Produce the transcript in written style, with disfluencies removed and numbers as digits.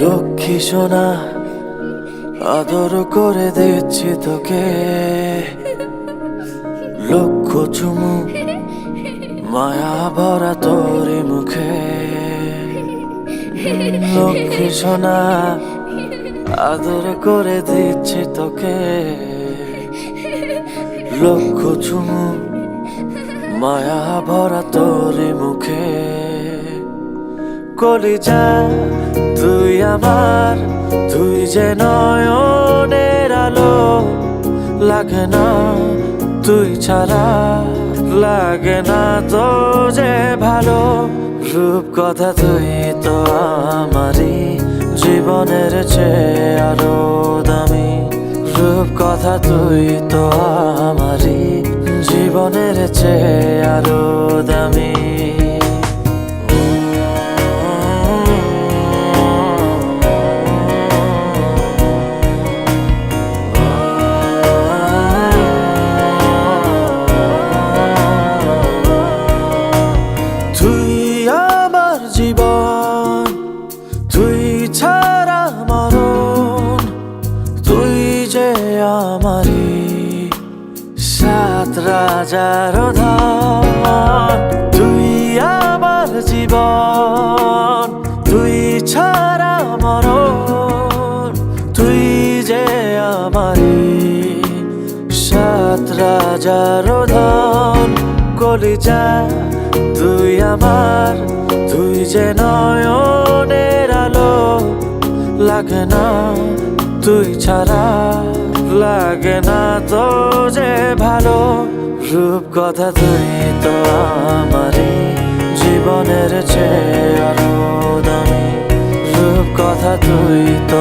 লক্ষ্মী সোনা আদর করে দিচ্ছি তোকে, লক্ষ চুমু মায়া ভরা তোর মুখে। লক্ষ্মী সোনা আদর করে দিচ্ছি তোকে, লক্ষ চুমু মায়া ভরা তোর মুখে। কলিজা তুই আমার, তুই যে নয়নের আলো, লাগে না তুই ছাড়া, লাগে না তো যে ভালো। রূপ কথা তুই তো আমারই জীবনের চেয়ে আরো দামি, রূপ কথা তুই তো আমারই জীবনের চেয়ে আরো দামি। জীবন তুই ছাড়া মরণ, তুই যে আমারি সাত রাজার ধন। তুই আমার জীবন, তুই ছাড়া মরণ, তুই যে আমারি সাত রাজার ধন। কলিজা তুই আমার, তুই যে নয়নের আলো, লাগে না তুই ছাড়া, লাগে না তো যে ভালো। রূপ কথা তুই তো আমারই জীবনের চেয়ে আরো দামি, রূপ কথা তুই তো